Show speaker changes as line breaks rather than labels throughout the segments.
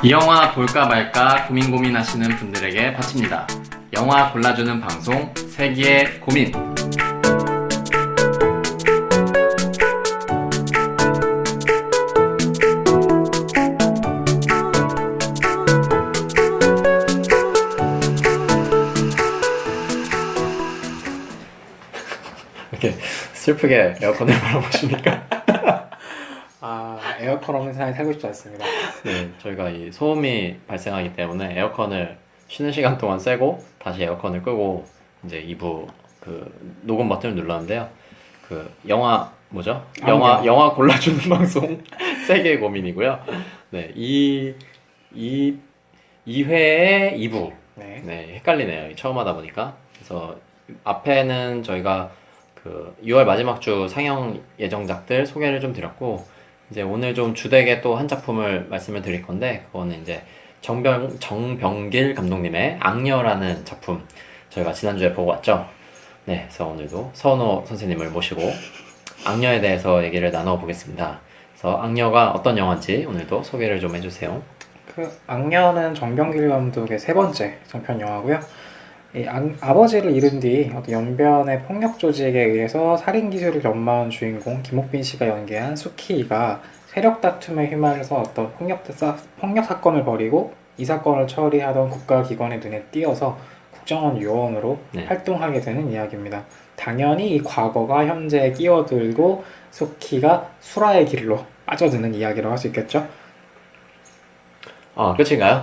이 영화 볼까 말까 고민하시는 분들에게 바칩니다. 영화 골라주는 방송 세기의 고민. 이렇게 슬프게 에어컨을 바라보십니까?
에어컨 없는 세상에 살고 싶지 않습니다.
네, 저희가 이 소음이 발생하기 때문에 에어컨을 쉬는 시간 동안 쐬고 다시 에어컨을 끄고 이제 2부 그 녹음 버튼을 눌렀는데요. 그 영화 뭐죠? 영화 골라주는 방송 세계의 고민이고요. 네, 이 2회의 2부.
네.
네, 헷갈리네요. 처음 하다 보니까. 그래서 앞에는 저희가 그 6월 마지막 주 상영 예정작들 소개를 좀 드렸고, 이제 오늘 좀 주되게 또 한 작품을 말씀을 드릴 건데, 그거는 이제 정병길 감독님의 악녀라는 작품, 저희가 지난주에 보고 왔죠. 네, 그래서 오늘도 서은호 선생님을 모시고 악녀에 대해서 얘기를 나눠보겠습니다. 그래서 악녀가 어떤 영화인지 오늘도 소개를 좀 해주세요.
그 악녀는 정병길 감독의 세 번째 장편 영화고요. 이 아버지를 잃은 뒤 어떤 연변의 폭력 조직에 의해서 살인 기술을 연마한 주인공 김옥빈 씨가 연기한 수키가 세력 다툼에 휘말려서 어떤 폭력 사건을 벌이고 이 사건을 처리하던 국가기관의 눈에 띄어서 국정원 요원으로 활동하게 되는 이야기입니다. 당연히 이 과거가 현재에 끼어들고 수키가 수라의 길로 빠져드는 이야기라고 할 수 있겠죠.
끝인가요?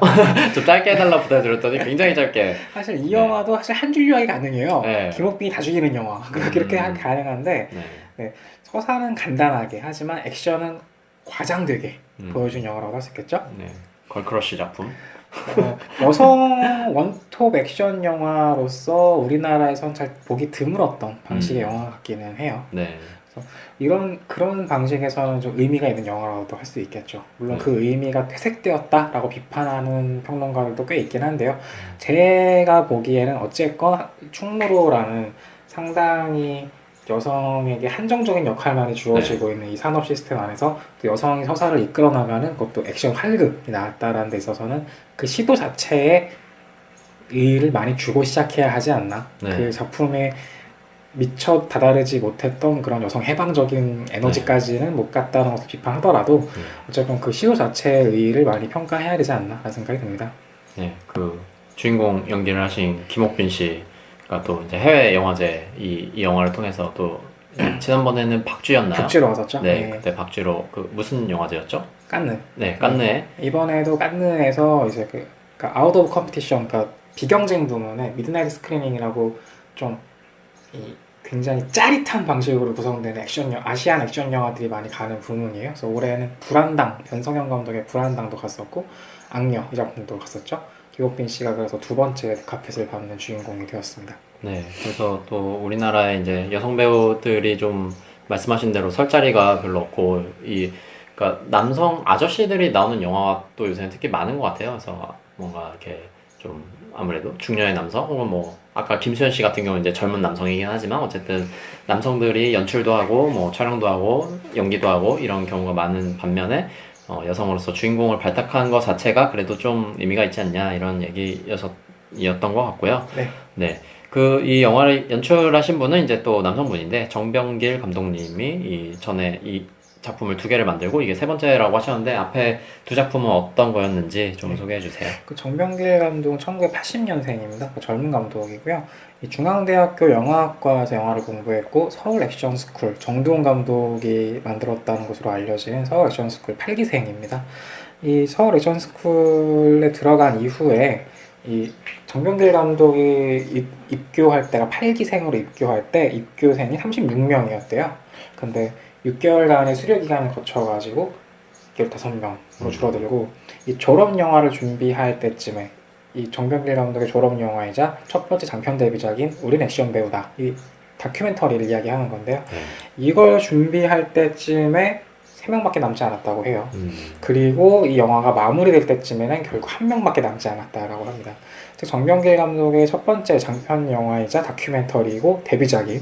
좀 짧게 해달라 부탁드렸더니 굉장히 짧게.
사실 이 영화도 사실 한 줄 요약이 가능해요.
네.
김옥빈이 다 죽이는 영화. 그렇게 가능한데, 네. 서사는 간단하게 하지만 액션은 과장되게 보여준 영화라고 할 수 있겠죠?
네. 걸크러쉬 작품.
여성 원톱 액션 영화로서 우리나라에선 잘 보기 드물었던 방식의 영화 같기는 해요.
네.
그런 방식에서는 좀 의미가 있는 영화라고도 할 수 있겠죠. 물론 그 의미가 퇴색되었다라고 비판하는 평론가들도 꽤 있긴 한데요. 제가 보기에는 어쨌건 충무로라는 상당히 여성에게 한정적인 역할만이 주어지고 있는 이 산업 시스템 안에서 또 여성이 서사를 이끌어 나가는 그것도 액션 활극이 나왔다라는 데 있어서는 그 시도 자체에 의의를 많이 주고 시작해야 하지 않나. 그 작품에 미처 다다르지 못했던 그런 여성 해방적인 에너지까지는 못 갔다는 것을 비판하더라도 어쨌든 그 시도 자체의 의의를 많이 평가해야 되지 않나 라는 생각이 듭니다.
네, 그 주인공 연기를 하신 김옥빈 씨가 또 이제 해외 영화제 이 영화를 통해서 또 지난번에는 박쥐였나요?
박쥐로 왔었죠.
네, 그때 박쥐로 그 무슨 영화제였죠?
깐느.
네, 깐느에.
이번에도 깐느에서 이제 그러니까 아웃 오브 컴피티션, 그러니까 비경쟁 부문에 미드나잇 스크리닝이라고 좀 굉장히 짜릿한 방식으로 구성된 아시안 액션 영화들이 많이 가는 부문이에요. 그래서 올해는 불안당, 변성현 감독의 불안당도 갔었고 악녀 이 작품도 갔었죠. 김옥빈 씨가 그래서 두 번째 레드카펫을 받는 주인공이 되었습니다.
네, 그래서 또 우리나라의 이제 여성 배우들이 좀 말씀하신 대로 설 자리가 별로 없고 그러니까 남성 아저씨들이 나오는 영화가 또 요새는 특히 많은 것 같아요. 그래서 뭔가 이렇게 좀 아무래도 중년의 남성 혹은 뭐 아까 김수현 씨 같은 경우는 이제 젊은 남성이긴 하지만 어쨌든 남성들이 연출도 하고 뭐 촬영도 하고 연기도 하고 이런 경우가 많은 반면에 여성으로서 주인공을 발탁한 것 자체가 그래도 좀 의미가 있지 않냐 이런 얘기였던 것 같고요. 네. 이 영화를 연출하신 분은 이제 또 남성분인데 정병길 감독님이 전에 이 작품을 두 개를 만들고 이게 세 번째라고 하셨는데 앞에 두 작품은 어떤 거였는지 좀 소개해 주세요.
그 정병길 감독은 1980년생입니다. 젊은 감독이고요. 이 중앙대학교 영화학과에서 영화를 공부했고 서울 액션 스쿨 정두원 감독이 만들었다는 것으로 알려진 서울 액션 스쿨 8기생입니다. 이 서울 액션 스쿨에 들어간 이후에 이 정병길 감독이 입교할 때가 8기생으로 입교할 때 입교생이 36명이었대요. 근데 6개월간의 수료 기간을 거쳐가지고 15명으로 줄어들고 이 졸업 영화를 준비할 때쯤에 이 정병길 감독의 졸업 영화이자 첫 번째 장편 데뷔작인 우린 액션 배우다 이 다큐멘터리를 이야기하는 건데요. 이걸 준비할 때쯤에 3명밖에 남지 않았다고 해요. 그리고 이 영화가 마무리될 때쯤에는 결국 1명밖에 남지 않았다라고 합니다. 즉 정병길 감독의 첫 번째 장편 영화이자 다큐멘터리이고 데뷔작인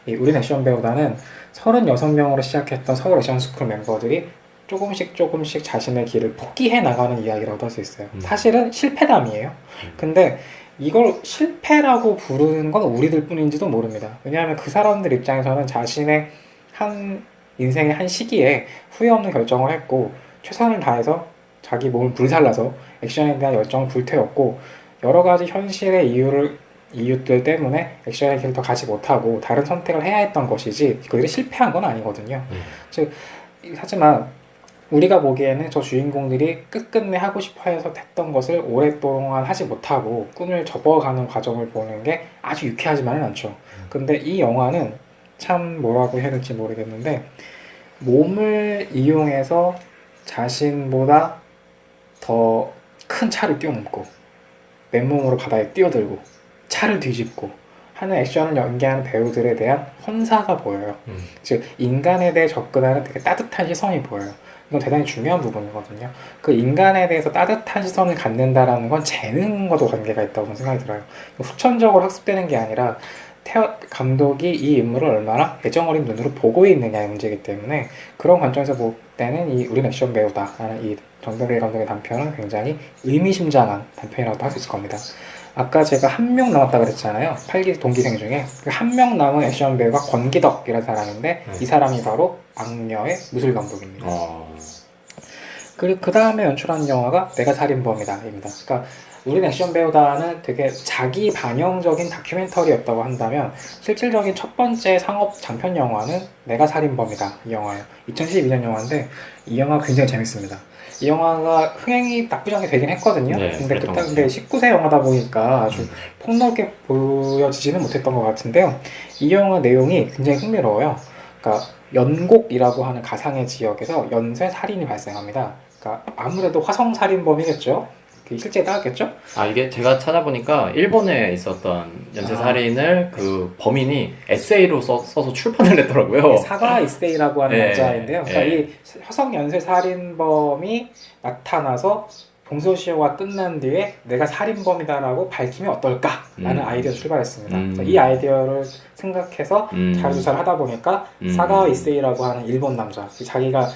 이 우린 액션 배우다는 36명으로 시작했던 서울 액션 스쿨 멤버들이 조금씩 자신의 길을 포기해 나가는 이야기라고 할 수 있어요. 사실은 실패담이에요. 근데 이걸 실패라고 부르는 건 우리들 뿐인지도 모릅니다. 왜냐하면 그 사람들 입장에서는 자신의 인생의 한 시기에 후회 없는 결정을 했고 최선을 다해서 자기 몸을 불살라서 액션에 대한 열정을 불태웠고 여러 가지 현실의 이유들 때문에 액션의 길을 더 가지 못하고 다른 선택을 해야 했던 것이지 그들이 실패한 건 아니거든요. 즉 하지만 우리가 보기에는 저 주인공들이 끝끝내 하고 싶어 해서 했던 것을 오랫동안 하지 못하고 꿈을 접어가는 과정을 보는 게 아주 유쾌하지만은 않죠. 근데 이 영화는 참 뭐라고 해야 될지 모르겠는데 몸을 이용해서 자신보다 더 큰 차를 뛰어넘고 맨몸으로 바다에 뛰어들고 차를 뒤집고 하는 액션을 연기하는 배우들에 대한 헌사가 보여요. 즉 인간에 대해 접근하는 되게 따뜻한 시선이 보여요. 이건 대단히 중요한 부분이거든요. 그 인간에 대해서 따뜻한 시선을 갖는다라는 건 재능과도 관계가 있다고 저는 생각이 들어요. 후천적으로 학습되는 게 아니라 감독이 이 인물을 얼마나 애정어린 눈으로 보고 있느냐의 문제이기 때문에 그런 관점에서 볼 때는 이 우린 액션 배우다라는 이 정동일 감독의 단편은 굉장히 의미심장한 단편이라고 할 수 있을 겁니다. 아까 제가 한 명 남았다 그랬잖아요. 8기 동기생 중에 그 한 명 남은 액션 배우가 권기덕이라는 사람인데 이 사람이 바로 악녀의 무술 감독입니다. 그리고 그 다음에 연출한 영화가 내가 살인범이다입니다. 그러니까 우린 액션 배우다는 되게 자기 반영적인 다큐멘터리였다고 한다면 실질적인 첫 번째 상업 장편 영화는 내가 살인범이다 이 영화예요. 2012년 영화인데 이 영화 굉장히 재밌습니다. 이 영화가 흥행이 나쁘지 않게 되긴 했거든요.
네,
근데 그때 19세 영화다 보니까 아주 폭넓게 보여지지는 못했던 것 같은데요. 이 영화 내용이 굉장히 흥미로워요. 그러니까 연곡이라고 하는 가상의 지역에서 연쇄 살인이 발생합니다. 그러니까 아무래도 화성 살인범이겠죠. 실제 따왔겠죠?
이게 제가 찾아보니까 일본에 있었던 연쇄살인을 그 범인이 에세이로 써서 출판을 했더라고요.
사가 이세이라고 하는 남자인데요. 그러니까 이 화성 연쇄살인범이 나타나서 공소시효가 끝난 뒤에 내가 살인범이다라고 밝히면 어떨까라는 아이디어를 출발했습니다. 이 아이디어를 생각해서 자료조사를 하다 보니까 사가 이세이라고 하는 일본 남자, 자기가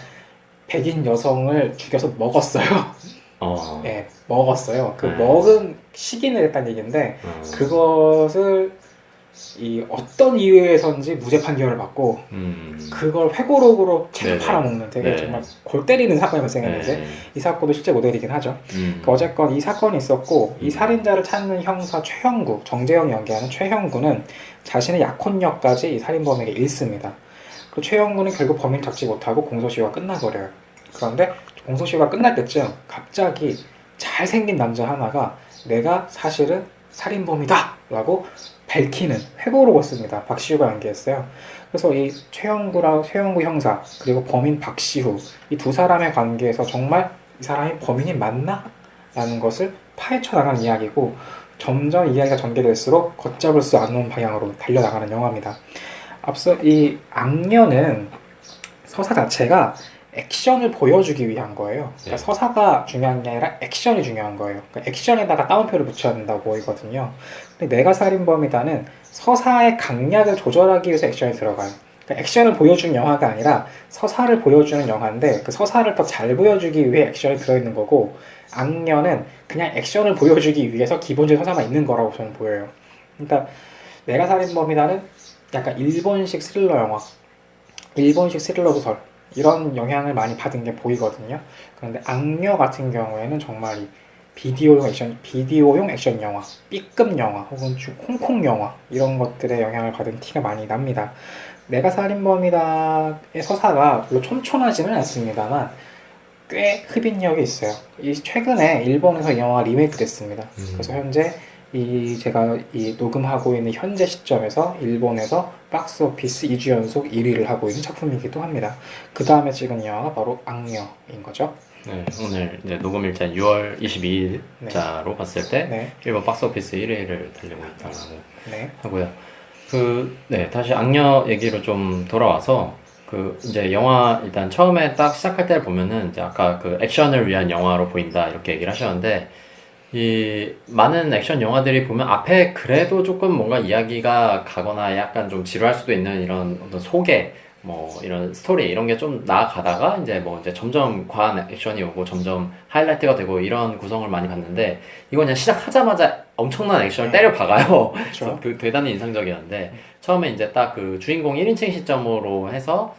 백인 여성을 죽여서 먹었어요. 네, 먹었어요. 그 먹은 시기는 했다는 얘기인데 그것을 어떤 이유에선지 무죄 판결을 받고 그걸 회고록으로 책 팔아먹는 되게 정말 골 때리는 사건이 발생했는데 이 사건도 실제 모델이긴 하죠. 어쨌건 이 사건이 있었고 이 살인자를 찾는 형사 최형구, 정재영 연기하는 최형구는 자신의 약혼녀까지 이 살인범에게 잃습니다. 그 최형구는 결국 범인을 잡지 못하고 공소시효가 끝나버려요. 그런데 공소시효가 끝날 때쯤 갑자기 잘생긴 남자 하나가 내가 사실은 살인범이다 라고 밝히는 회고록을 씁니다. 박시우가 연기했어요. 그래서 이 최형구 형사 그리고 범인 박시우 이 두 사람의 관계에서 정말 이 사람이 범인이 맞나? 라는 것을 파헤쳐 나가는 이야기고 점점 이야기가 전개될수록 걷잡을 수 않는 방향으로 달려나가는 영화입니다. 앞서 이 악녀는 서사 자체가 액션을 보여주기 위한 거예요. 그러니까 서사가 중요한 게 아니라 액션이 중요한 거예요. 그러니까 액션에다가 따옴표를 붙여야 된다고 보이거든요. 근데 내가 살인범이다는 서사의 강약을 조절하기 위해서 액션이 들어가요. 그러니까 액션을 보여주는 영화가 아니라 서사를 보여주는 영화인데 그 서사를 더 잘 보여주기 위해 액션이 들어있는 거고 악녀는 그냥 액션을 보여주기 위해서 기본적인 서사만 있는 거라고 저는 보여요. 그러니까 내가 살인범이다는 약간 일본식 스릴러 영화, 일본식 스릴러 소설 이런 영향을 많이 받은 게 보이거든요. 그런데 악녀 같은 경우에는 정말 이 비디오용 액션 영화, B급 영화 혹은 홍콩 영화 이런 것들의 영향을 받은 티가 많이 납니다. 내가 살인범이다의 서사가 별로 촘촘하지는 않습니다만 꽤 흡인력이 있어요. 최근에 일본에서 이 영화가 리메이크 됐습니다. 그래서 현재 제가 녹음하고 있는 현재 시점에서 일본에서 박스오피스 2주 연속 1위를 하고 있는 작품이기도 합니다. 그 다음에 찍은 영화가 바로 악녀인 거죠.
네, 오늘 이제 녹음일자 6월 22일자로 봤을 때 일본 박스오피스 1위를 달리고 있다고 하고요. 다시 악녀 얘기로 좀 돌아와서 이제 영화 일단 처음에 딱 시작할 때 보면은 이제 아까 그 액션을 위한 영화로 보인다 이렇게 얘기를 하셨는데 이 많은 액션 영화들이 보면 앞에 그래도 조금 뭔가 이야기가 가거나 약간 좀 지루할 수도 있는 이런 어떤 소개 뭐 이런 스토리 이런 게 좀 나아가다가 이제 뭐 이제 점점 과한 액션이 오고 점점 하이라이트가 되고 이런 구성을 많이 봤는데 이건 그냥 시작하자마자 엄청난 액션을 때려 박아요. 그래서
그렇죠.
그 대단히 인상적이었는데 처음에 이제 딱 그 주인공 1인칭 시점으로 해서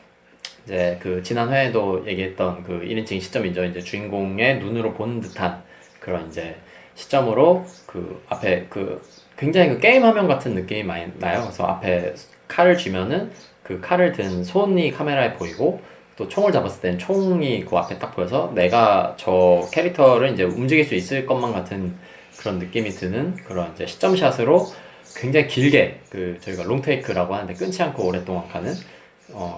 이제 그 지난 회에도 얘기했던 그 1인칭 시점이죠. 이제 주인공의 눈으로 보는 듯한 그런 이제 시점으로 그 앞에 그 굉장히 그 게임 화면 같은 느낌이 많이 나요. 그래서 앞에 칼을 쥐면은 그 칼을 든 손이 카메라에 보이고 또 총을 잡았을 땐 총이 그 앞에 딱 보여서 내가 저 캐릭터를 이제 움직일 수 있을 것만 같은 그런 느낌이 드는 그런 이제 시점샷으로 굉장히 길게 그 저희가 롱테이크라고 하는데 끊지 않고 오랫동안 가는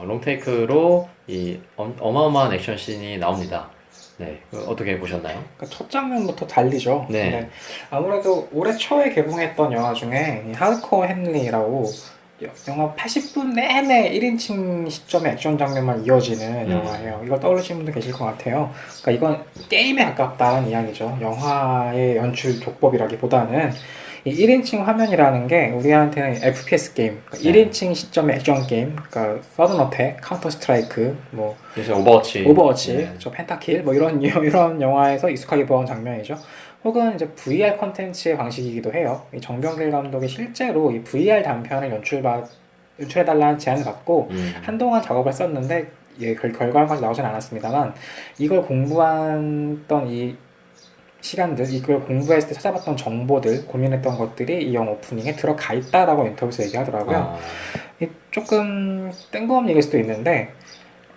롱테이크로 이 어마어마한 액션씬이 나옵니다. 네, 어떻게 보셨나요?
그러니까 첫 장면부터 달리죠.
네.
근데 아무래도 올해 초에 개봉했던 영화 중에 이 하드코어 헨리라고 영화 80분 내내 1인칭 시점의 액션 장면만 이어지는 영화예요. 이걸 떠올리시는 분도 계실 것 같아요. 그러니까 이건 게임에 가깝다는 이야기죠. 영화의 연출 족법이라기보다는 이 1인칭 화면이라는 게 우리한테는 FPS 게임, 그러니까
네.
1인칭 시점의 액션 게임, 그러니까 서든 어택, 카운터 스트라이크, 뭐
요새 오버워치.
오버워치,
네.
저 펜타킬 뭐 이런 이런 영화에서 익숙하게 보던 장면이죠. 혹은 이제 VR 컨텐츠의 방식이기도 해요. 이 정병길 감독이 실제로 이 VR 단편을 연출해달라는 제안을 받고 한동안 작업을 썼는데 예, 결과까지 나오진 않았습니다만 이걸 공부했던 이 시간들, 이걸 공부했을 때 찾아봤던 정보들, 고민했던 것들이 이 영화 오프닝에 들어가 있다라고 인터뷰에서 얘기하더라고요.
아,
이 조금 뜬금없는 얘기일 수도 있는데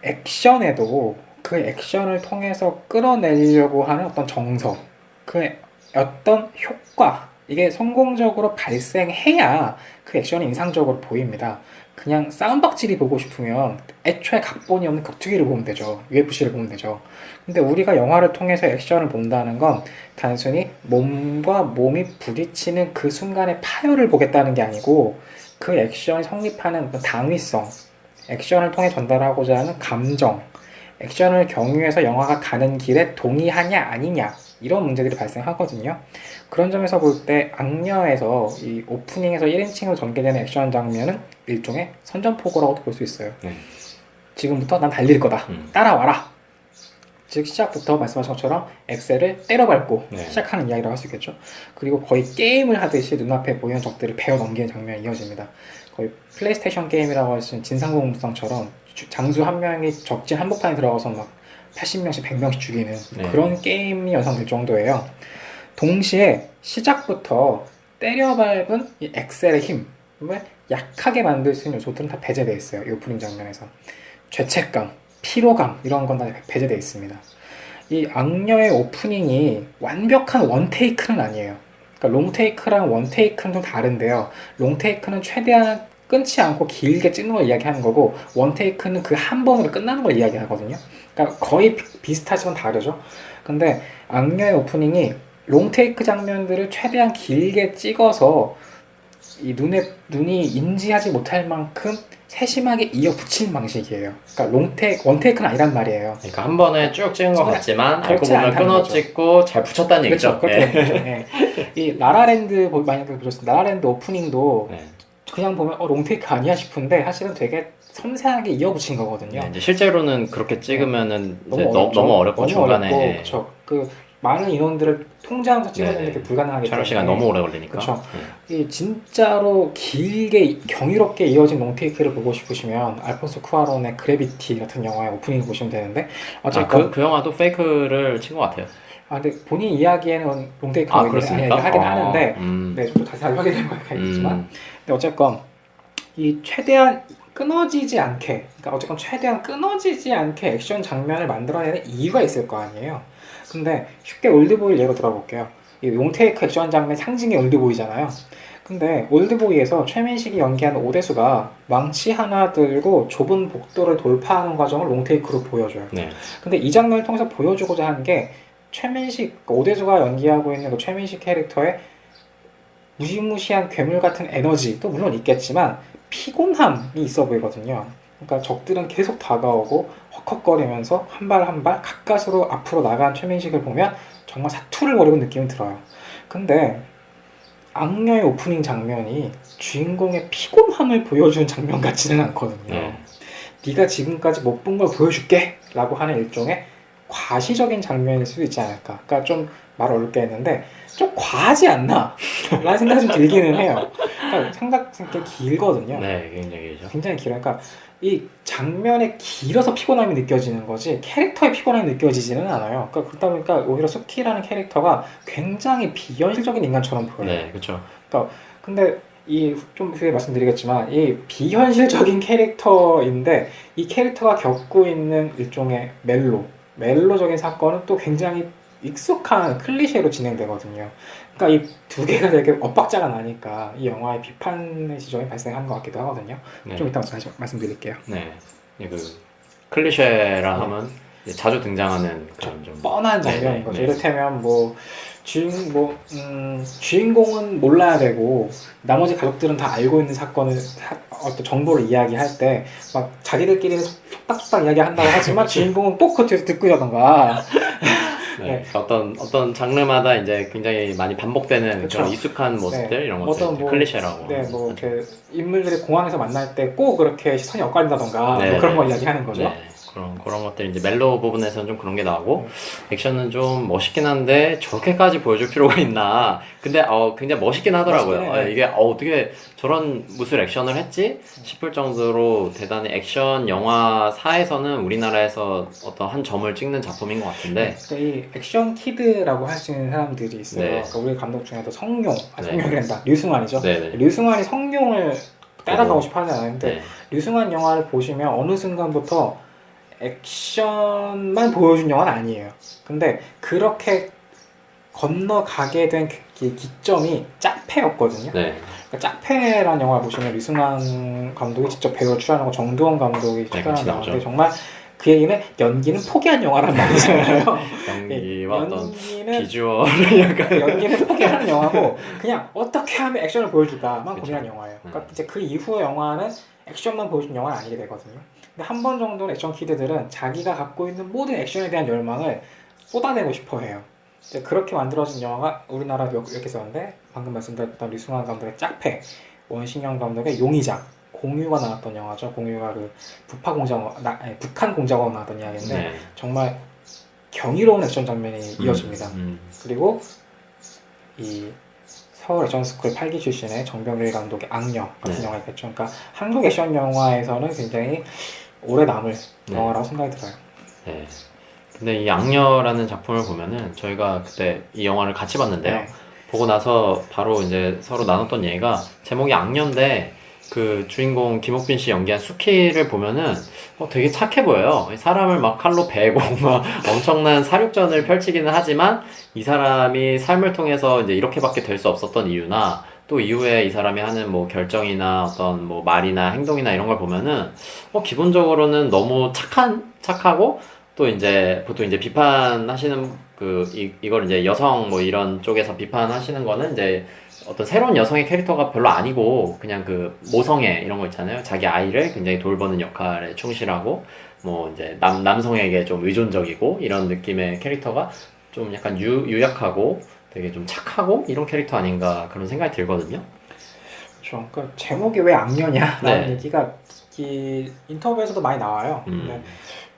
액션에도 그 액션을 통해서 끌어내려고 하는 어떤 정석, 그 어떤 효과, 이게 성공적으로 발생해야 그 액션이 인상적으로 보입니다. 그냥 싸움박질이 보고 싶으면 애초에 각본이 없는 격투기를 보면 되죠. UFC를 보면 되죠. 근데 우리가 영화를 통해서 액션을 본다는 건 단순히 몸과 몸이 부딪히는 그 순간의 파열을 보겠다는 게 아니고 그 액션이 성립하는 그 당위성, 액션을 통해 전달하고자 하는 감정, 액션을 경유해서 영화가 가는 길에 동의하냐 아니냐 이런 문제들이 발생하거든요. 그런 점에서 볼 때 악녀에서 이 오프닝에서 1인칭으로 전개되는 액션 장면은 일종의 선전포고라고도 볼 수 있어요.
네.
지금부터 난 달릴 거다. 따라와라. 즉 시작부터 말씀하신 것처럼 엑셀을 때려밟고
네.
시작하는 이야기라고 할 수 있겠죠. 그리고 거의 게임을 하듯이 눈앞에 보이는 적들을 베어 넘기는 장면이 이어집니다. 거의 플레이스테이션 게임이라고 할 수 있는 진상공무상처럼 장수 한 명이 적진 한복판에 들어가서 막 80명씩 100명씩 죽이는
네.
그런 게임이 연상될 정도예요. 동시에 시작부터 때려밟은 이 엑셀의 힘을 약하게 만들 수 있는 요소들은 다 배제되어 있어요. 이 오프닝 장면에서. 죄책감, 피로감 이런 건 다 배제되어 있습니다. 이 악녀의 오프닝이 완벽한 원테이크는 아니에요. 그러니까 롱테이크랑 원테이크는 좀 다른데요. 롱테이크는 최대한 끊지 않고 길게 찍는 걸 이야기하는 거고 원테이크는 그 한 번으로 끝나는 걸 이야기하거든요. 그러니까 거의 비슷하지만 다르죠. 근데 악녀의 오프닝이 롱테이크 장면들을 최대한 길게 찍어서 이 눈이 인지하지 못할 만큼 세심하게 이어붙이는 방식이에요. 그러니까 원테이크는 아니란 말이에요.
그러니까 한 번에 쭉 찍은 것 같지만 알고
그렇지
보면
않다는
끊어
거죠.
찍고 잘 붙였다는 얘기죠.
그렇죠. 그렇게 되는 거죠. 예. 이 라라랜드 만약에 보셨으면 라라랜드 오프닝도
네.
그냥 보면 롱테이크 아니야 싶은데 사실은 되게 섬세하게 이어붙인 거거든요.
네, 이제 실제로는 그렇게 찍으면은 이제
어렵죠.
너무 어렵고
너무
중간에
어렵고, 그렇죠. 그 많은 인원들을 통제하면서 찍어내는
네.
게 불가능하기
촬영
때문에
시간 너무 오래 걸리니까.
그렇죠. 이 진짜로 길게 경이롭게 이어진 롱테이크를 보고 싶으시면 알폰소 쿠아론의 그래비티 같은 영화의 오프닝을 보시면 되는데 어쨌건
그 영화도 페이크를 친 것 같아요.
근데 본인 이야기에는 롱테이크라고
그렇습니까?
하긴 하는데
네.
좀 더 자세하게 확인해 봐야겠지만 근데 어쨌건 이 최대한 끊어지지 않게, 그러니까 어쨌건 최대한 끊어지지 않게 액션 장면을 만들어내는 이유가 있을 거 아니에요. 근데 쉽게 올드보이를 예로 들어볼게요. 이 롱테이크 액션 장면 상징이 올드보이잖아요. 근데 올드보이에서 최민식이 연기하는 오대수가 망치 하나 들고 좁은 복도를 돌파하는 과정을 롱테이크로 보여줘요.
네.
근데 이 장면을 통해서 보여주고자 하는 게 최민식, 오대수가 연기하고 있는 그 최민식 캐릭터의 무시무시한 괴물 같은 에너지도 물론 있겠지만 피곤함이 있어 보이거든요. 그러니까 적들은 계속 다가오고 헉헉거리면서 한 발 한 발 가까스로 앞으로 나간 최민식을 보면 정말 사투를 벌이고 느낌이 들어요. 근데 악녀의 오프닝 장면이 주인공의 피곤함을 보여주는 장면 같지는 않거든요. 네가 지금까지 못 본 걸 보여줄게 라고 하는 일종의 과시적인 장면일 수도 있지 않을까. 그러니까 좀 말 어렵게 했는데 좀 과하지 않나 라는 생각이 좀 들기는 해요. 그러니까 생각보다 길거든요.
네, 굉장히 길죠.
굉장히 길어요. 그러니까 이 장면에 길어서 피곤함이 느껴지는 거지 캐릭터의 피곤함이 느껴지지는 않아요. 그러니까 그러다 보니까 오히려 수키라는 캐릭터가 굉장히 비현실적인 인간처럼 보여요.
네, 그렇죠.
그러니까 근데 이 좀 후에 말씀드리겠지만 이 비현실적인 캐릭터인데 이 캐릭터가 겪고 있는 일종의 멜로적인 사건은 또 굉장히 익숙한 클리셰로 진행되거든요. 그러니까 이 두 개가 되게 엇박자가 나니까 이 영화의 비판의 지점이 발생하는 것 같기도 하거든요.
네.
좀 이따 다시 말씀드릴게요.
네, 그 클리셰라
네.
하면 이제 자주 등장하는 그런 좀
뻔한
네,
장면인
네,
거죠.
네.
이를테면 뭐 주인공은 몰라야 되고 나머지 가족들은 다 알고 있는 사건을 어떤 정보를 이야기할 때 막 자기들끼리는 속닥속닥 이야기한다고 하지만 주인공은 꼭 그 뒤에서 듣고 있다던가.
네,
네.
그러니까 어떤 장르마다 이제 굉장히 많이 반복되는
그쵸.
그런 익숙한 모습들
네.
이런 것들
어떤 뭐
클리셰라고.
네, 뭐
하죠.
이렇게 인물들이 공항에서 만날 때 꼭 그렇게 시선이 엇갈린다던가
네,
뭐 그런
네.
거 이야기하는 거죠.
네, 그런 것들 이제 멜로 부분에서는 좀 그런 게 나오고
네.
액션은 좀 멋있긴 한데 저렇게까지 보여줄 필요가 있나? 근데 굉장히 멋있긴 하더라고요.
멋있긴 해요.
이게 어떻게 저런 무술 액션을 했지? 싶을 정도로 대단히 액션 영화사에서는 우리나라에서 어떤 한 점을 찍는 작품인 것 같은데.
그러니까 이 액션 키드라고 할 수 있는 사람들이 있어요.
네.
그러니까 우리 감독 중에도
네.
성룡이란다. 류승환이죠.
네네.
류승환이 성룡을 따라가고
보고.
싶어 하지 않았는데
네.
류승환 영화를 보시면 어느 순간부터 액션만 보여준 영화는 아니에요. 근데 그렇게 건너가게 된 기점이 짝패였거든요.
네.
그러니까 짝패라는 영화를 보시면 류승환 감독이 직접 배우로 출연하고 정두원 감독이
같이
출연한
나오죠.
영화인데 정말 그 얘기는 연기는 포기한 영화란 말이잖아요.
연기와 어떤
연기는
비주얼을 약간
연기는 포기하는 영화고 그냥 어떻게 하면 액션을 보여줄까만
그쵸.
고민한 영화예요. 그러니까 이제 그 이후 영화는 액션만 보여준 영화는 아니게 되거든요. 근데 한 번 정도는 액션 키드들은 자기가 갖고 있는 모든 액션에 대한 열망을 쏟아내고 싶어해요. 이제 그렇게 만들어진 영화가 우리나라 이렇게 썼는데 방금 말씀드렸던 류승환 감독의 짝패, 원신영 감독의 용의자, 공유가 나왔던 영화죠. 공유가 그 북한 공작원 나왔던 이야기인데
네.
정말 경이로운 액션 장면이 이어집니다. 그리고 이 서울 액션스쿨 8기 출신의 정병일 감독의 악녀 같은
네.
영화가 있겠죠. 그러니까 한국 액션 영화에서는 굉장히 오래 남을
네.
영화라고 생각이 들어요.
네. 근데 이 악녀라는 작품을 보면은 저희가 그때 이 영화를 같이 봤는데요.
네.
보고 나서 바로 이제 서로 나눴던 얘기가 제목이 악녀인데 그 주인공 김옥빈 씨 연기한 수키를 보면은 되게 착해 보여요. 사람을 막 칼로 베고 막 엄청난 사륙전을 펼치기는 하지만 이 사람이 삶을 통해서 이제 이렇게밖에 될 수 없었던 이유나 또 이후에 이 사람이 하는 뭐 결정이나 어떤 뭐 말이나 행동이나 이런 걸 보면은 기본적으로는 너무 착하고 또 이제 보통 이제 비판하시는 이걸 이제 여성 뭐 이런 쪽에서 비판하시는 거는 이제 어떤 새로운 여성의 캐릭터가 별로 아니고 그냥 그 모성애 이런 거 있잖아요. 자기 아이를 굉장히 돌보는 역할에 충실하고 뭐 이제 남성에게 좀 의존적이고 이런 느낌의 캐릭터가 좀 약간 유약하고 되게 좀 착하고 이런 캐릭터 아닌가 그런 생각이 들거든요.
그렇죠. 그러니까 제목이 왜 악녀냐라는
네.
얘기가 이 인터뷰에서도 많이 나와요. 근데
음.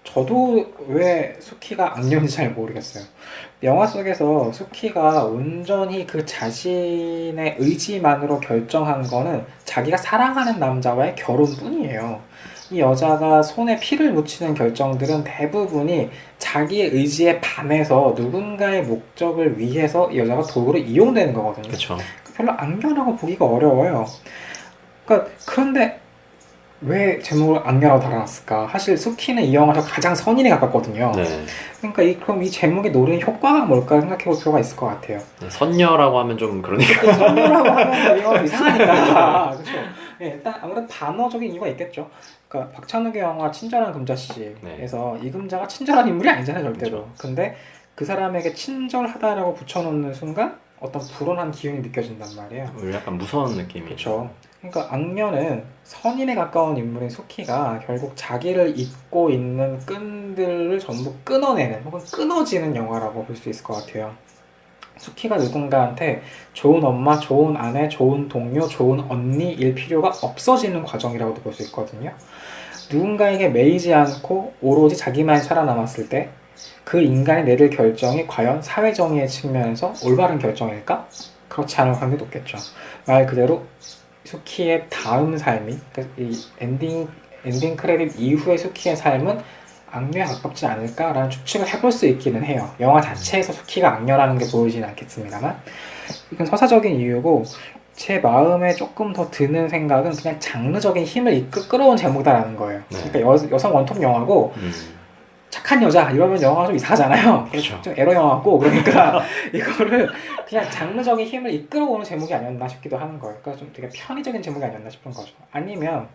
저도 왜 수키가 악녀인지 잘 모르겠어요. 영화 속에서 수키가 온전히 그 자신의 의지만으로 결정한 거는 자기가 사랑하는 남자와의 결혼뿐이에요. 이 여자가 손에 피를 묻히는 결정들은 대부분이 자기의 의지에 반해서 누군가의 목적을 위해서 이 여자가 도구로 이용되는 거거든요.
그렇죠.
별로 악녀라고 보기가 어려워요. 그러니까 그런데 왜 제목을 악녀라고 달아놨을까? 사실 수키는 이 영화에서 가장 선인에 가깝거든요.
네.
그러니까 그럼 이 제목이 노리는 효과가 뭘까 생각해볼 필요가 있을 것 같아요.
선녀라고 하면 좀 그러니까.
선녀라고 하면 이거 이상하니까. 그렇죠. 네, 일단 아무래도 반어적인 이유가 있겠죠. 그러니까 박찬욱의 영화 친절한 금자씨에서 이 금자가 친절한 인물이 아니잖아요, 절대로.
그쵸.
근데 그 사람에게 친절하다라고 붙여놓는 순간 어떤 불온한 기운이 느껴진단 말이에요.
약간 무서운 느낌이.
그렇죠. 그러니까 악녀는 선인에 가까운 인물인 수키가 결국 자기를 잇고 있는 끈들을 전부 끊어내는 혹은 끊어지는 영화라고 볼 수 있을 것 같아요. 수키가 누군가한테 좋은 엄마, 좋은 아내, 좋은 동료, 좋은 언니일 필요가 없어지는 과정이라고도 볼 수 있거든요. 누군가에게 매이지 않고 오로지 자기만 살아남았을 때 그 인간이 내릴 결정이 과연 사회정의의 측면에서 올바른 결정일까? 그렇지 않을 확률이 높겠죠. 말 그대로 수키의 다음 삶이, 그러니까 이 엔딩 크레딧 이후의 수키의 삶은 악녀에 가깝지 않을까라는 추측을 해볼 수 있기는 해요. 영화 자체에서 수키가 악녀라는 게 보이지는 않겠습니다만, 이건 서사적인 이유고, 제 마음에 조금 더 드는 생각은 그냥 장르적인 힘을 끌어온 제목이다라는 거예요.
네.
그러니까 여성 원톱 영화고 착한 여자 이러면 영화가 좀 이상하잖아요.
그렇죠.
좀 에러 영화고, 그러니까 이거를 그냥 장르적인 힘을 이끌어오는 제목이 아니었나 싶기도 하는 거예요. 그러니까 좀 되게 편의적인 제목이 아니었나 싶은 거죠. 아니면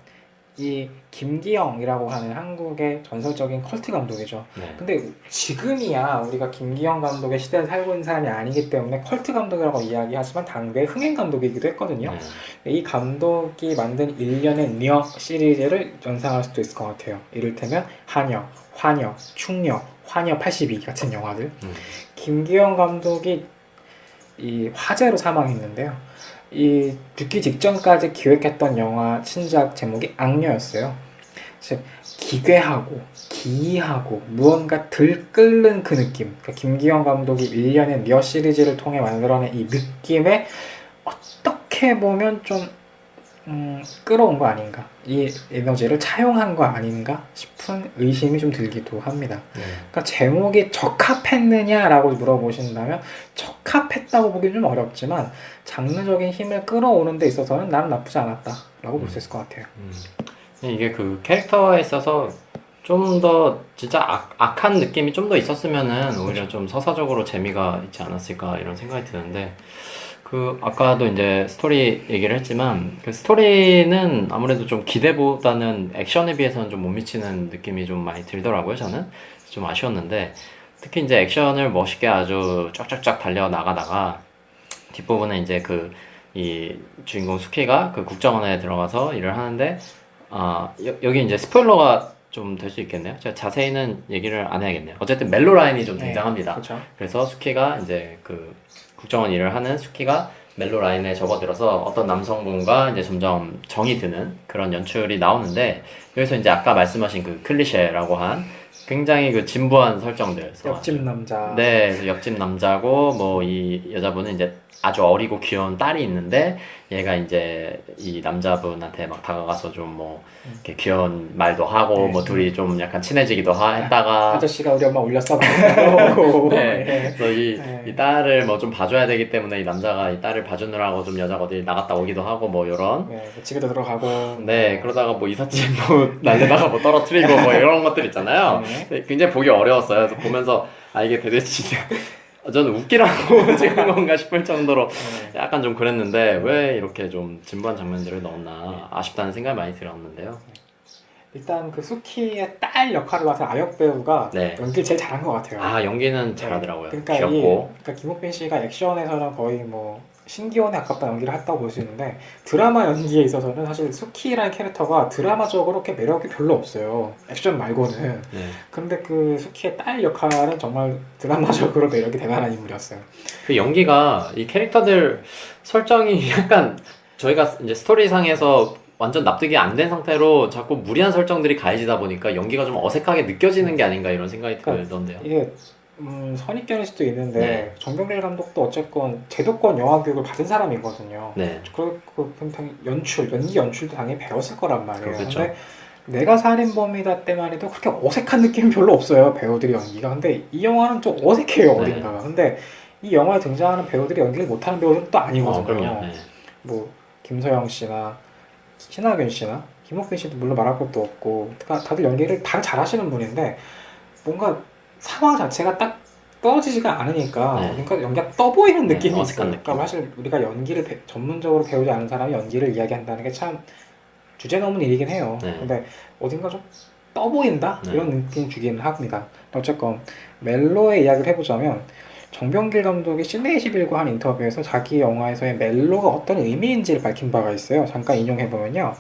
이 김기영이라고 하는 한국의 전설적인 컬트 감독이죠.
네.
근데 지금이야 우리가 김기영 감독의 시대를 살고 있는 사람이 아니기 때문에 컬트 감독이라고 이야기하지만 당대의 흥행 감독이기도 했거든요.
네.
이 감독이 만든 일련의 녀 시리즈를 연상할 수도 있을 것 같아요. 이를테면 한여, 환여, 충여, 환여 82 같은 영화들. 김기영 감독이 이 화재로 사망했는데요. 이 죽기 직전까지 기획했던 영화 신작 제목이 악녀였어요. 즉 기괴하고 기이하고 무언가 들끓는 그 느낌. 그러니까 김기영 감독이 일련의 녀 시리즈를 통해 만들어낸 이 느낌에 어떻게 보면 좀 끌어온 거 아닌가, 이 에너지를 차용한 거 아닌가 싶은 의심이 좀 들기도 합니다. 그러니까 제목이 적합했느냐라고 물어보신다면 적합했다고 보기는 좀 어렵지만 장르적인 힘을 끌어오는 데 있어서는 나는 나쁘지 않았다라고 볼 수 있을 것 같아요.
이게 그 캐릭터에 있어서 좀 더 진짜 악한 느낌이 좀 더 있었으면은 오히려 좀 서사적으로 재미가 있지 않았을까 이런 생각이 드는데, 그 아까도 이제 스토리 얘기를 했지만 그 스토리는 아무래도 좀 기대보다는 액션에 비해서는 좀 못 미치는 느낌이 좀 많이 들더라고요. 저는 좀 아쉬웠는데, 특히 이제 액션을 멋있게 아주 쫙쫙쫙 달려 나가다가 뒷부분에 이제 그 이 주인공 수키가 그 국정원에 들어가서 일을 하는데, 여기 이제 스포일러가 좀 될 수 있겠네요. 제가 자세히는 얘기를 안 해야겠네요. 어쨌든 멜로 라인이 좀 등장합니다.
그렇죠.
그래서 수키가 이제 그 국정원 일을 하는 수키가 멜로 라인에 접어들어서 어떤 남성분과 이제 점점 정이 드는 그런 연출이 나오는데, 여기서 이제 아까 말씀하신 그 클리셰라고 한 굉장히 그 진부한 설정들.
옆집 남자.
네, 그래서 옆집 남자고 뭐 이 여자분은 이제 아주 어리고 귀여운 딸이 있는데, 얘가 이제 이 남자분한테 막 다가가서 좀 뭐 이렇게 귀여운 말도 하고 뭐 둘이 좀 약간 친해지기도 했다가,
아저씨가 우리 엄마 울렸어. 네.
네, 그래서 이 딸을 뭐 좀 봐줘야 되기 때문에 이 남자가 이 딸을 봐주느라고 좀 여자가 어디 나갔다 오기도 하고 뭐 요런.
네, 집에도 들어가고.
네, 그러다가 뭐 이삿짐 뭐 날려다가 뭐 떨어뜨리고 뭐 이런 것들 있잖아요.
네.
굉장히 보기 어려웠어요. 그래서 보면서 이게 대대치 저는 웃기라고 찍은 건가 싶을 정도로 약간 좀 그랬는데, 왜 이렇게 좀 진부한 장면들을 넣었나 아쉽다는 생각이 많이 들었는데요.
일단 그 수키의 딸 역할을 맡은 아역 배우가
네.
연기를 제일 잘한 것 같아요.
연기는 잘하더라고요.
그러니까
귀엽고.
그러니까 김옥빈 씨가 액션에서는 거의 뭐 신기원에 가깝다 연기를 했다고 볼 수 있는데, 드라마 연기에 있어서는 사실 수키라는 캐릭터가 드라마적으로 그렇게 매력이 별로 없어요. 액션 말고는.
네.
근데 그 수키의 딸 역할은 정말 드라마적으로 매력이 대단한 인물이었어요.
그 연기가 이 캐릭터들 설정이 약간 저희가 이제 스토리상에서 완전 납득이 안 된 상태로 자꾸 무리한 설정들이 가해지다 보니까 연기가 좀 어색하게 느껴지는 게 아닌가 이런 생각이 들던데요.
이게 선입견일 수도 있는데,
네.
정병길 감독도 어쨌건 제도권 영화 교육을 받은 사람이거든요.
네.
그리고 연기 연출도 당연히 배웠을 거란 말이에요.
그렇죠.
근데 내가 살인범이다 때만 해도 그렇게 어색한 느낌이 별로 없어요, 배우들이 연기가. 근데 이 영화는 좀 어색해요,
네.
어딘가가. 근데 이 영화에 등장하는 배우들이 연기를 못하는 배우들은 또 아니거든요.
그럼요. 네.
뭐 김서영 씨나 신하균 씨나 김옥빈 씨도 물론 말할 것도 없고, 그러니까 다들 연기를 다 잘하시는 분인데 뭔가 상황 자체가 딱 떨어지지가 않으니까 그러니까 연기가 떠 보이는 느낌이
어색한
있어요. 그러니까 사실 우리가 연기를 전문적으로 배우지 않은 사람이 연기를 이야기한다는 게 참 주제 넘은 일이긴 해요.
네.
근데 어딘가 좀 떠 보인다?
네.
이런 느낌 주기는 합니다. 어쨌건 멜로의 이야기를 해보자면, 정병길 감독이 시네21과 한 인터뷰에서 자기 영화에서의 멜로가 어떤 의미인지를 밝힌 바가 있어요. 잠깐 인용해보면요.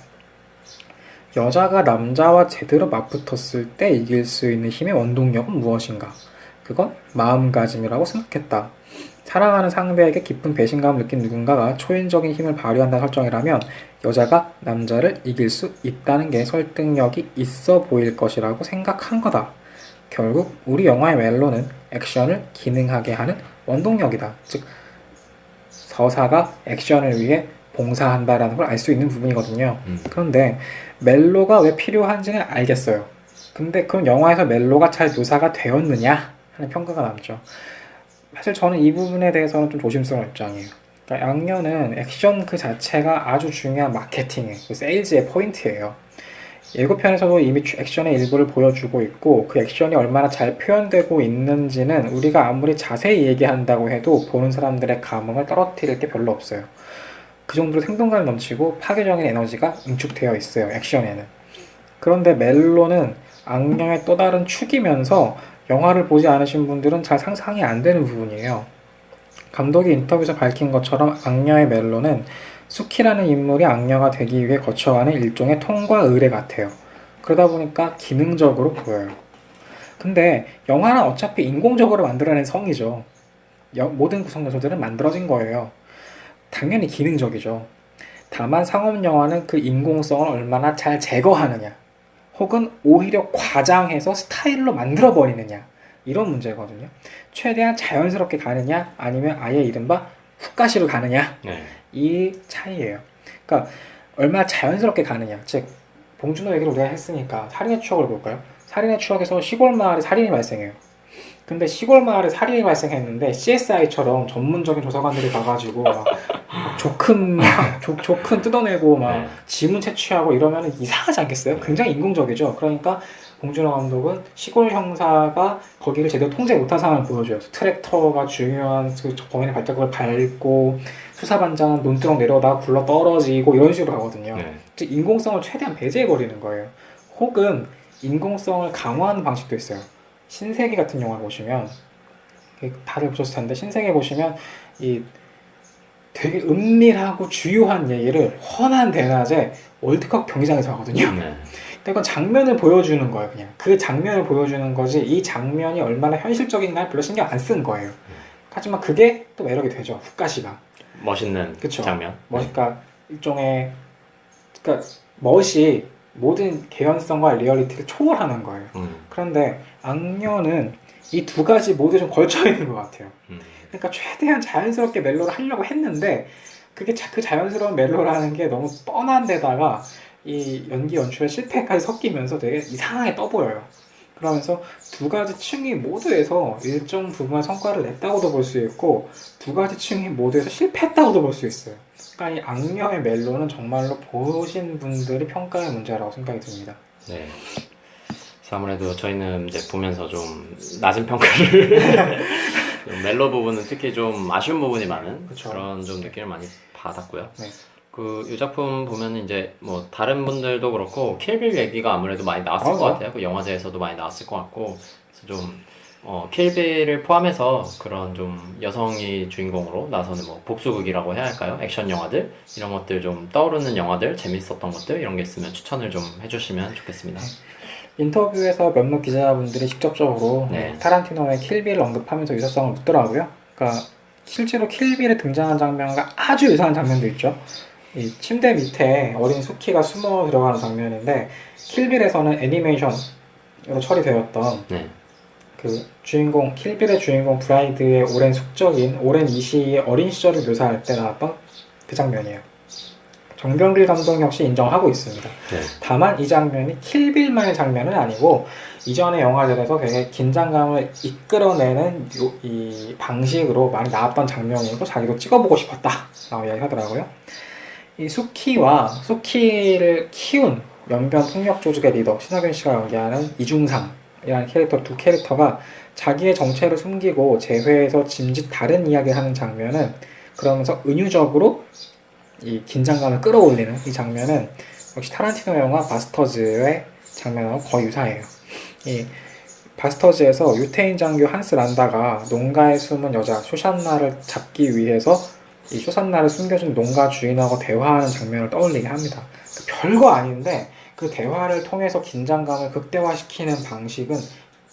여자가 남자와 제대로 맞붙었을 때 이길 수 있는 힘의 원동력은 무엇인가? 그건 마음가짐이라고 생각했다. 사랑하는 상대에게 깊은 배신감을 느낀 누군가가 초인적인 힘을 발휘한다는 설정이라면 여자가 남자를 이길 수 있다는 게 설득력이 있어 보일 것이라고 생각한 거다. 결국 우리 영화의 멜로는 액션을 기능하게 하는 원동력이다. 즉 서사가 액션을 위해 봉사한다라는 걸 알 수 있는 부분이거든요. 그런데 멜로가 왜 필요한지는 알겠어요. 근데 그럼 영화에서 멜로가 잘 묘사가 되었느냐 하는 평가가 남죠. 사실 저는 이 부분에 대해서는 좀 조심스러운 입장이에요. 그러니까 양녀는 액션 그 자체가 아주 중요한 마케팅의, 그 세일즈의 포인트예요. 예고편에서도 이미 액션의 일부를 보여주고 있고 그 액션이 얼마나 잘 표현되고 있는지는 우리가 아무리 자세히 얘기한다고 해도 보는 사람들의 감흥을 떨어뜨릴 게 별로 없어요. 그 정도로 생동감 넘치고 파괴적인 에너지가 응축되어 있어요, 액션에는. 그런데 멜로는 악령의 또 다른 축이면서 영화를 보지 않으신 분들은 잘 상상이 안 되는 부분이에요. 감독이 인터뷰에서 밝힌 것처럼 악녀의 멜로는 수키라는 인물이 악녀가 되기 위해 거쳐가는 일종의 통과 의례 같아요. 그러다 보니까 기능적으로 보여요. 근데 영화는 어차피 인공적으로 만들어낸 성이죠. 모든 구성 요소들은 만들어진 거예요. 당연히 기능적이죠. 다만 상업 영화는 그 인공성을 얼마나 잘 제거하느냐, 혹은 오히려 과장해서 스타일로 만들어버리느냐, 이런 문제거든요. 최대한 자연스럽게 가느냐, 아니면 아예 이른바 훅가시로 가느냐,
네.
이 차이예요. 그러니까 얼마나 자연스럽게 가느냐. 즉 봉준호 얘기를 우리가 했으니까 살인의 추억을 볼까요? 살인의 추억에서 시골 마을에 살인이 발생해요. 근데 시골 마을에 살인이 발생했는데 CSI처럼 전문적인 조사관들이 가가지고 막 조큰 뜯어내고 막 지문 채취하고 이러면 이상하지 않겠어요? 굉장히 인공적이죠. 그러니까 봉준호 감독은 시골 형사가 거기를 제대로 통제 못한 상황을 보여줘요. 트랙터가 중요한 그 범인의 발자국을 밟고 수사반장은 논두렁 내려다가 굴러 떨어지고 이런 식으로 가거든요. 즉 인공성을 최대한 배제해버리는 거예요. 혹은 인공성을 강화하는 방식도 있어요. 신세계 같은 영화 보시면 다들 보셨을 텐데 신세계 보시면 이 되게 은밀하고 주요한 얘기를 훤한 대낮에 월드컵 경기장에서 하거든요. 그러니까 이건 장면을 보여주는 거예요. 그냥 그 장면을 보여주는 거지 이 장면이 얼마나 현실적인가 별로 신경 안 쓴 거예요. 하지만 그게 또 매력이 되죠. 훅가시가
멋있는
그쵸?
장면.
그러니까 일종의 멋이 모든 개연성과 리얼리티를 초월하는 거예요. 그런데 악녀는 이 두 가지 모두 좀 걸쳐 있는 것 같아요. 그러니까 최대한 자연스럽게 멜로를 하려고 했는데 그게 그 자연스러운 멜로라는 게 너무 뻔한 데다가 이 연기 연출의 실패까지 섞이면서 되게 이상하게 떠보여요. 그러면서 두 가지 층이 모두에서 일정 부분의 성과를 냈다고도 볼 수 있고 두 가지 층이 모두에서 실패했다고도 볼 수 있어요. 그러니까 이 악녀의 멜로는 정말로 보신 분들이 평가의 문제라고 생각이 듭니다.
네. 그래서 아무래도 저희는 이제 보면서 좀 낮은 평가를 멜로 부분은 특히 좀 아쉬운 부분이 많은
그쵸.
그런 좀 느낌을 많이 받았고요.
네.
이 작품 보면 이제 뭐 다른 분들도 그렇고 킬빌 얘기가 아무래도 많이 나왔을 것
맞아요.
같아요. 그 영화제에서도 많이 나왔을 것 같고 그래서 좀 킬빌을 포함해서 그런 좀 여성이 주인공으로 나서는 뭐 복수극이라고 해야 할까요? 액션 영화들 이런 것들 좀 떠오르는 영화들 재밌었던 것들 이런 게 있으면 추천을 좀 해주시면 좋겠습니다.
인터뷰에서 몇몇 기자분들이 직접적으로
네.
타란티노의 킬빌을 언급하면서 유사성을 묻더라고요. 그러니까 실제로 킬빌에 등장한 장면과 아주 유사한 장면도 있죠. 이 침대 밑에 어린 수키가 숨어 들어가는 장면인데 킬빌에서는 애니메이션으로 처리되었던
네.
그 주인공 킬빌의 주인공 브라이드의 오랜 숙적인 오랜 이시의 어린 시절을 묘사할 때 나왔던 그 장면이에요. 정병길 감독 역시 인정하고 있습니다.
네.
다만 이 장면이 킬빌만의 장면은 아니고 이전의 영화들에서 되게 긴장감을 이끌어내는 이 방식으로 많이 나왔던 장면이고 자기도 찍어보고 싶었다라고 이야기하더라고요. 이 수키를 키운 연변 폭력 조직의 리더 신하균 씨가 연기하는 이중상이라는 캐릭터 두 캐릭터가 자기의 정체를 숨기고 재회에서 짐짓 다른 이야기를 하는 장면은 그러면서 은유적으로 이 긴장감을 끌어올리는 이 장면은 역시 타란티노 영화 바스터즈의 장면하고 거의 유사해요. 이 바스터즈에서 유태인 장교 한스 란다가 농가에 숨은 여자 쇼산나를 잡기 위해서 이 쇼산나를 숨겨준 농가 주인하고 대화하는 장면을 떠올리게 합니다. 별거 아닌데 그 대화를 통해서 긴장감을 극대화시키는 방식은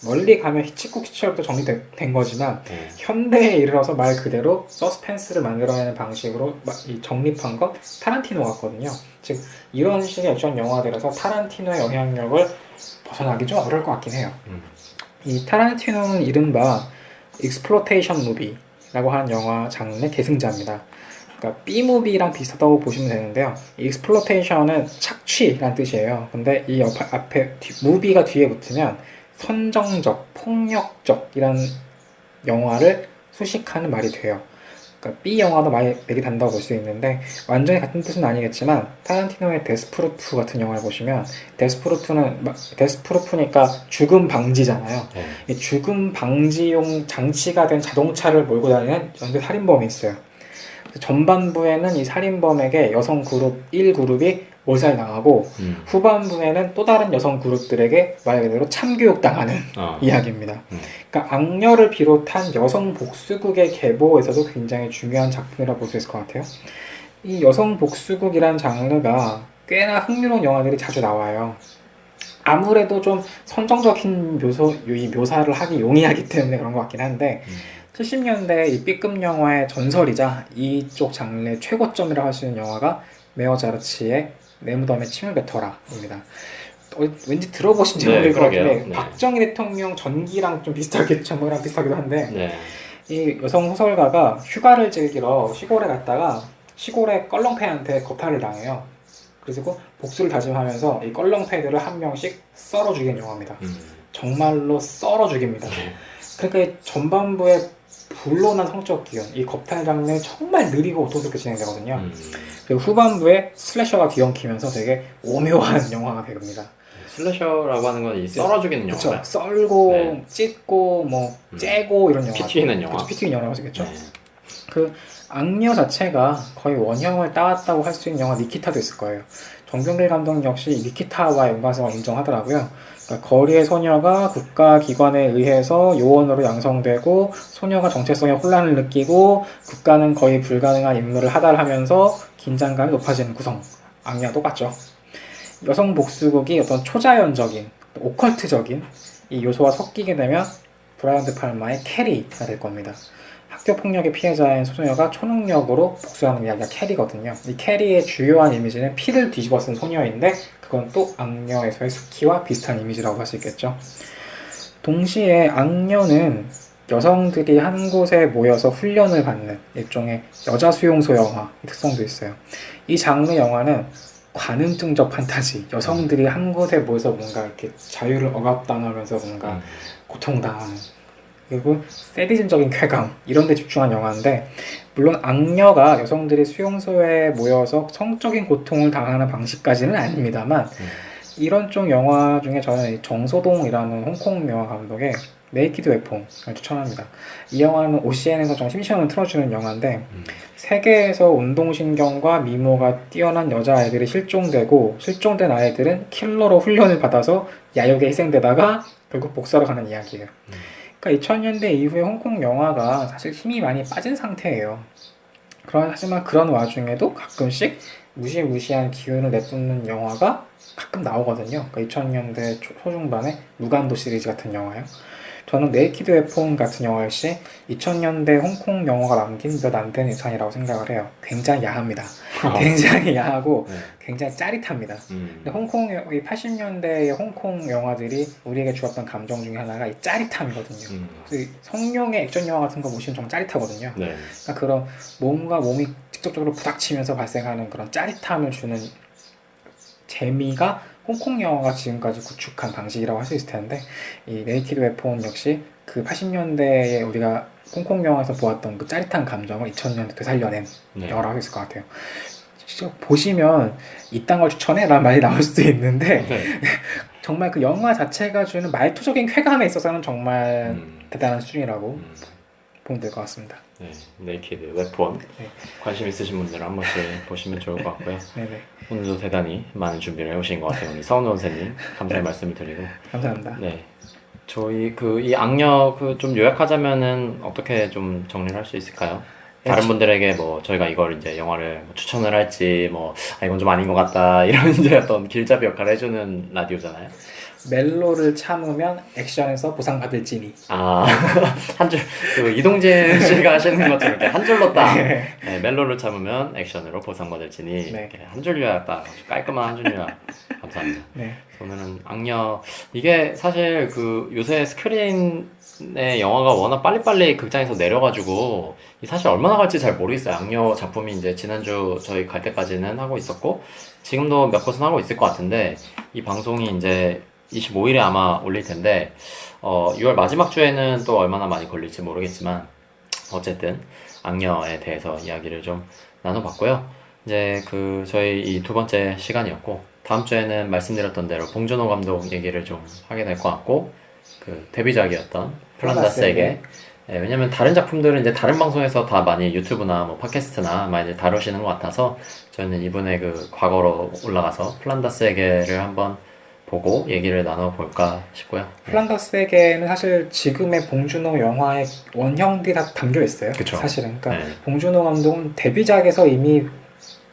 멀리 가면 히치콕 시절부터 정리된 거지만
네.
현대에 이르러서 말 그대로 서스펜스를 만들어내는 방식으로 이 정립한 건 타란티노 같거든요. 즉 이런 식의 액션 영화들에서 타란티노의 영향력을 벗어나기 좀 어려울 것 같긴 해요. 이 타란티노는 이른바 익스플로테이션 무비라고 하는 영화 장르의 계승자입니다. 그러니까 B-무비랑 비슷하다고 보시면 되는데요. 익스플로테이션은 착취라는 뜻이에요. 근데 이 앞에 무비가 뒤에 붙으면 선정적, 폭력적 이란 영화를 수식하는 말이 돼요. 그러니까 B 영화도 많이 맥이 단다고 볼 수 있는데 완전히 같은 뜻은 아니겠지만 타란티노의 데스프루프 같은 영화를 보시면 데스프루프니까 죽음 방지잖아요.
네.
이 죽음 방지용 장치가 된 자동차를 몰고 다니는 연쇄 살인범이 있어요. 전반부에는 이 살인범에게 여성 그룹 1그룹이 몰살당하고 후반부에는 또 다른 여성 그룹들에게 말 그대로 참교육당하는 이야기입니다. 그러니까 악녀를 비롯한 여성 복수극의 계보에서도 굉장히 중요한 작품이라고 볼 수 있을 것 같아요. 이 여성 복수극이라는 장르가 꽤나 흥미로운 영화들이 자주 나와요. 아무래도 좀 선정적인 묘사를 하기 용이하기 때문에 그런 것 같긴 한데 70년대 이 B급 영화의 전설이자 이쪽 장르의 최고점이라고 할 수 있는 영화가 메어 자르치의 내 무덤에 침을 뱉어라입니다. 왠지 들어보신 제목일 것 같은데
네.
박정희 대통령 전기랑 좀 비슷하게 제목이랑 비슷하기도 한데
네.
이 여성 소설가가 휴가를 즐기러 시골에 갔다가 시골의 껄렁패한테 거탈을 당해요. 그리고 복수를 다짐하면서 이 껄렁패들을 한 명씩 썰어 죽이는 영화입니다. 정말로 썰어 죽입니다. 그러니까 이 전반부에 불로난 성적 기운, 이 겁탈 장르는 정말 느리고 고통스럽게 진행되거든요. 그리고 후반부에 슬래셔가 뒤엉키면서 되게 오묘한 영화가 됩니다.
슬래셔라고 하는 건 이 썰어 죽이는
그쵸?
영화가
썰고,
네.
찢고, 뭐 째고 이런 영화.
피 튀기는 영화.
피 튀기는 영화라고 하겠죠.
네.
그 악녀 자체가 거의 원형을 따왔다고 할 수 있는 영화 니키타도 있을 거예요. 정병길 감독 역시 니키타와의 연관성을 인정하더라고요. 그러니까 거리의 소녀가 국가기관에 의해서 요원으로 양성되고 소녀가 정체성에 혼란을 느끼고 국가는 거의 불가능한 임무를 하달하면서 긴장감이 높아지는 구성. 악녀 똑같죠. 여성 복수극이 어떤 초자연적인, 오컬트적인 이 요소와 섞이게 되면 브라이언 드 팔마의 캐리가 될 겁니다. 학교 폭력의 피해자인 소녀가 초능력으로 복수하는 이야기가 캐리거든요. 이 캐리의 주요한 이미지는 피를 뒤집어 쓴 소녀인데 그건 또 악녀에서의 스키와 비슷한 이미지라고 할 수 있겠죠. 동시에 악녀는 여성들이 한 곳에 모여서 훈련을 받는 일종의 여자 수용소 영화의 특성도 있어요. 이 장르 영화는 관음증적 판타지, 여성들이 한 곳에 모여서 뭔가 이렇게 자유를 억압당하면서 뭔가 고통당하는, 그리고 세디즘적인 쾌감 이런 데 집중한 영화인데, 물론 악녀가 여성들이 수용소에 모여서 성적인 고통을 당하는 방식까지는 아닙니다만 이런 쪽 영화 중에 저는 정소동이라는 홍콩 영화 감독의 네이키드 웨폰을 추천합니다. 이 영화는 OCN에서 좀 심심하면 틀어주는 영화인데 세계에서 운동신경과 미모가 뛰어난 여자아이들이 실종되고 실종된 아이들은 킬러로 훈련을 받아서 야욕에 희생되다가 결국 복수하러 가는 이야기예요. 그러니까 2000년대 이후에 홍콩 영화가 사실 힘이 많이 빠진 상태예요. 하지만 그런 와중에도 가끔씩 무시무시한 기운을 내뿜는 영화가 가끔 나오거든요. 그러니까 2000년대 초중반에 무간도 시리즈 같은 영화요. 저는 네이키드 웨폰 같은 영화 역시 2000년대 홍콩 영화가 남긴 몇 안 되는 유산이라고 생각을 해요. 굉장히 야합니다. 굉장히 야하고 굉장히 짜릿합니다. 근데 이 80년대의 홍콩 영화들이 우리에게 주었던 감정 중에 하나가 이 짜릿함이거든요. 성룡의 액션 영화 같은 거 보시면 정말 짜릿하거든요.
네.
그러니까 그런 몸이 직접적으로 부닥치면서 발생하는 그런 짜릿함을 주는 재미가 홍콩 영화가 지금까지 구축한 방식이라고 할 수 있을 텐데, 이 네이키드 웨폰 역시 그 80년대에 우리가 홍콩 영화에서 보았던 그 짜릿한 감정을 2000년대 되살려낸 영화라고 할 수 있을 것 같아요. 보시면 이딴 걸 추천해? 라는 말이 나올 수도 있는데 정말 그 영화 자체가 주는 말투적인 쾌감에 있어서는 정말 대단한 수준이라고 보면 될 것 같습니다.
네, 네이키드 웨폰 관심 있으신 분들은 한 번씩 보시면 좋을 것 같고요.
네네.
오늘도 대단히 많은 준비를 해오신 것 같아요. 우리 서은호 선생님 감사의 말씀을 드리고.
감사합니다.
네, 저희 이 악녀 좀 요약하자면은 어떻게 좀 정리를 할 수 있을까요? 다른 분들에게 뭐 저희가 이걸 이제 영화를 뭐 추천을 할지 뭐 이건 좀 아닌 것 같다 이런 이제 어떤 길잡이 역할을 해주는 라디오잖아요.
멜로를 참으면 액션에서 보상받을 지니.
아, 한 줄, 그 이동진 씨가 하시는 것처럼 이렇게 한 줄로 딱,
네.
네, 멜로를 참으면 액션으로 보상받을지니,
네.
이렇게 한 줄 요약 딱, 아주 깔끔한 한 줄 요약. 감사합니다.
네.
오늘은 악녀, 이게 사실 그 요새 스크린의 영화가 워낙 빨리빨리 극장에서 내려가지고, 이 사실 얼마나 갈지 잘 모르겠어요. 악녀 작품이 이제 지난주 저희 갈 때까지는 하고 있었고, 지금도 몇 곳은 하고 있을 것 같은데, 이 방송이 이제 25일에 아마 올릴 텐데 6월 마지막 주에는 또 얼마나 많이 걸릴지 모르겠지만 어쨌든 악녀에 대해서 이야기를 좀 나눠봤고요. 이제 그 저희 이 두 번째 시간이었고 다음 주에는 말씀드렸던 대로 봉준호 감독 얘기를 좀 하게 될 것 같고 그 데뷔작이었던 플란다스에게 왜냐면 다른 작품들은 이제 다른 방송에서 다 많이 유튜브나 뭐 팟캐스트나 많이 다루시는 것 같아서 저희는 이번에 그 과거로 올라가서 플란다스에게를 한번 보고 얘기를 나눠볼까 싶고요.
플란다스에게는 사실 지금의 봉준호 영화의 원형들이 다 담겨 있어요.
그쵸.
사실은. 그러니까
네.
봉준호 감독은 데뷔작에서 이미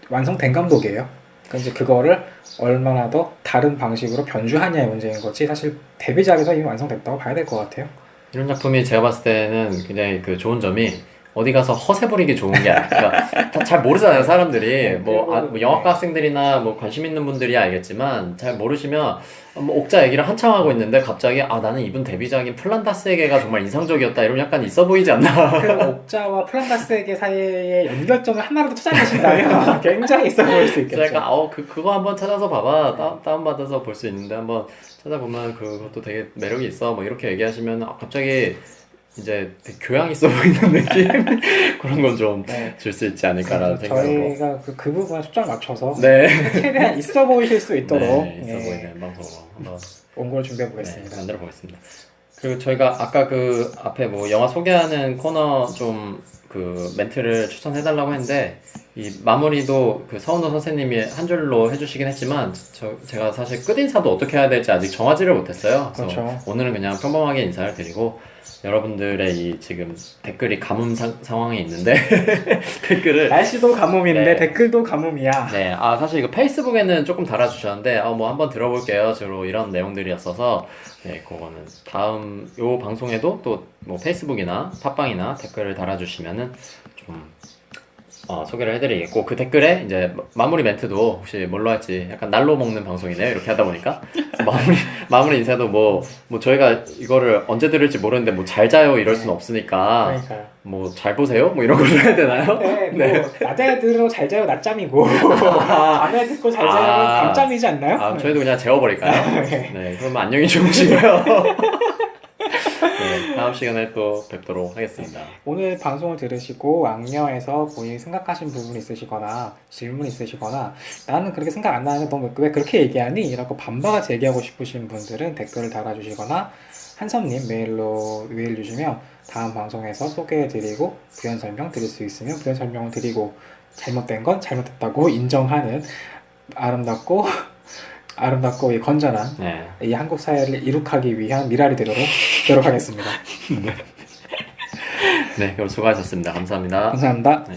완성된 감독이에요. 그러니까 이제 그거를 얼마나 더 다른 방식으로 변주하냐의 문제인 거지. 사실 데뷔작에서 이미 완성됐다고 봐야 될 것 같아요.
이런 작품이 제가 봤을 때는 굉장히 그 좋은 점이 어디 가서 허세 부리기 좋은 게 아니라 그러니까 잘 모르잖아요 사람들이
네,
뭐 영화과 학생들이나 뭐 관심 있는 분들이 알겠지만 잘 모르시면 뭐 옥자 얘기를 한참 하고 있는데 갑자기 나는 이분 데뷔작인 플란다스에게가 정말 인상적이었다 이러면 약간 있어 보이지 않나.
그 옥자와 플란다스에게 사이의 연결점을 하나라도 찾아내신다면 굉장히 있어 보일 수 있겠죠.
그러니까 그거 한번 찾아서 봐봐 다운받아서 볼 수 있는데 한번 찾아보면 그것도 되게 매력이 있어 뭐 이렇게 얘기하시면 갑자기 이제 되게 교양 있어 보이는 느낌 그런 건 좀 줄 수 있지 않을까라는 생각으로
저희가 그 부분에 초점을 맞춰서
네.
최대한 있어 보이실 수 있도록
네, 있어 보이는 방송으로 한번
원고를 준비해 보겠습니다.
만들어 보겠습니다. 그리고 저희가 아까 그 앞에 뭐 영화 소개하는 코너 좀 그 멘트를 추천해달라고 했는데 이 마무리도 그 서은호 선생님이 한 줄로 해주시긴 했지만 제가 사실 끝인사도 어떻게 해야 될지 아직 정하지를 못했어요. 그래서
그렇죠.
오늘은 그냥 평범하게 인사를 드리고 여러분들의 이 지금 댓글이 가뭄 상황이 있는데 댓글을
날씨도 가뭄인데
네.
댓글도 가뭄이야.
네, 사실 이거 페이스북에는 조금 달아주셨는데, 뭐 한번 들어볼게요. 주로 이런 내용들이었어서, 네, 그거는 다음 요 방송에도 또 뭐 페이스북이나 팟빵이나 댓글을 달아주시면은 좀 소개를 해드리겠고, 그 댓글에 이제 마무리 멘트도 혹시 뭘로 할지 약간 날로 먹는 방송이네요. 이렇게 하다 보니까. 마무리 인사도 뭐 저희가 이거를 언제 들을지 모르는데 뭐 잘 자요 이럴 수는 없으니까.
그러니까요.
뭐 잘 보세요? 뭐 이런 걸 해야 되나요?
네, 뭐 낮에 들어 잘 자요 낮잠이고 밤에 듣고 잘 자요는 밤잠이지 않나요?
저희도 그냥 재워버릴까요? 네, 그러면 안녕히 주무시고요. 네, 다음 시간에 또 뵙도록 하겠습니다.
오늘 방송을 들으시고 악녀에서 본인이 생각하신 부분이 있으시거나 질문 있으시거나 나는 그렇게 생각 안 나는데 너 왜 그렇게 얘기하니? 라고 반박을 얘기하고 싶으신 분들은 댓글을 달아주시거나 한섭님 메일 주시면 다음 방송에서 소개해드리고 부연 설명 드릴 수 있으면 부연 설명을 드리고 잘못된 건 잘못됐다고 인정하는 아름답고 건전한 이 한국 사회를 이룩하기 위한 미랄이 되도록 노력하겠습니다.
네, 그럼 수고하셨습니다. 감사합니다.
감사합니다.
네.